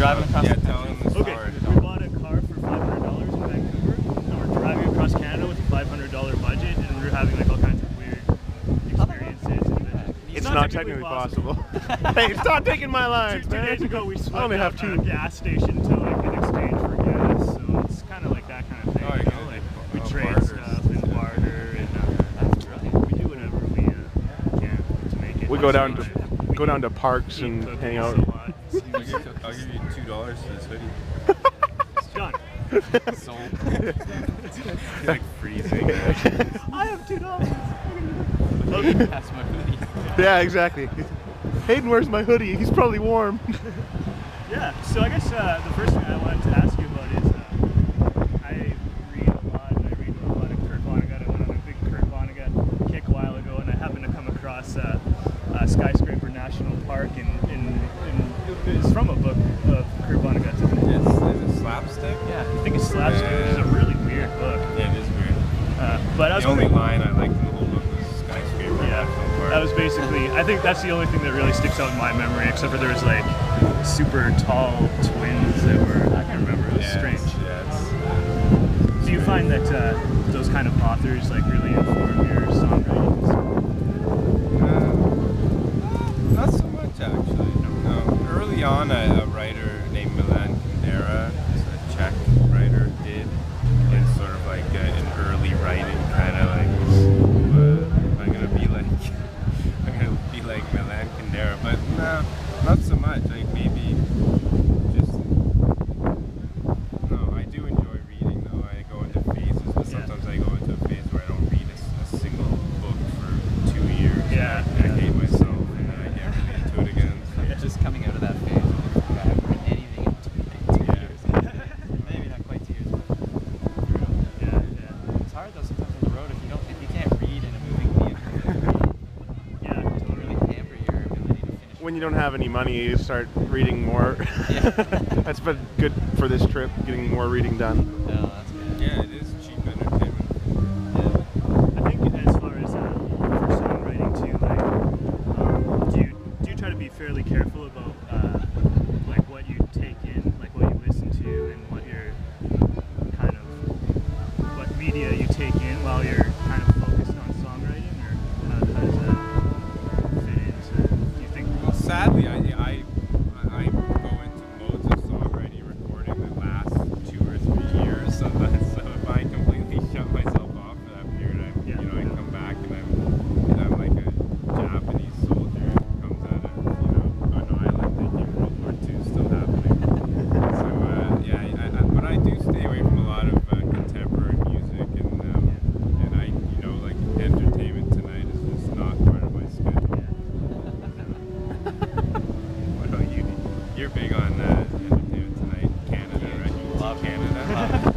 driving across Yeah, the tell country. him the Okay, story. we bought a car for $500 in Vancouver, and we're driving across Canada with a $500 budget, and we were having like all kinds of weird experiences. It's not technically possible. Hey, stop taking my lines, Two man. days ago, we I swept only have out two. a gas station to like in exchange for gas, so it's kind of like that kind of thing. Oh, You you're know? gonna Like do- we oh, trade barter. stuff and barter, and That's brilliant. we do whatever we can to make it. We go down to We go down to parks eat and cookies hang a out. lot. I'll give you $2 for this hoodie. Done. Sold. It's like freezing. I have $2. That's my hoodie. Yeah, exactly. Hayden, where's my hoodie? He's probably warm. Yeah, so I guess the first thing I wanted to ask you about is I read a lot, and I read a lot of Kurt Vonnegut. I went on a big Kurt Vonnegut kick a while ago, and I happened to come across Skyscraper National Park, and it's from a book of Kurt Vonnegut. Is it slapstick? Yeah, I think it's Slapstick, which is a really weird book. Yeah, it is weird. But I was The only wondering- line I liked in the whole book was Skyscraper. Yeah, that was basically, I think that's the only thing that really sticks out in my memory, except for there was like super tall twins that were, I can't remember, it was strange. Do you find that those kind of authors like really inform your songwriting? Not so much actually. No. Early on, a writer named Milan Kundera, who's a Czech writer, did, and sort of like an early writing kind of like, I'm gonna be like Milan Kundera, but no, not so much. Like maybe just no. I do enjoy reading though. I go into phases, but sometimes I go into a phase where I don't read a single book for 2 years. Yeah, and I hate myself, and then I get really into it again. So. Yeah, just coming out of that phase. I haven't read anything in two years. Maybe not quite 2 years, but brutal. Yeah. It's hard though sometimes on the road if you can't read in a moving vehicle. Yeah, It don't really hamper your ability to finish. When you don't have any money, you start reading more. Yeah. That's been good for this trip, getting more reading done. No, that's good. Yeah, it is cheap entertainment. I think as far as for songwriting too, like, do you try to be fairly careful about like what you take in, like what you listen to, and what your kind of what media you take in while you're kind of focused on songwriting, or how does that fit into? Do you think? Well, sadly, I go into modes of songwriting recording that last 2 or 3 years sometimes. So if I completely shut myself off for that period, I come back and I'm like a Japanese soldier who comes out of an island thinking World War II is still happening. So but I do stay away from a lot of contemporary music, and I like Entertainment Tonight is just not part of my schedule. What about you? You're big on Entertainment Tonight, Canada, right? You love Canada.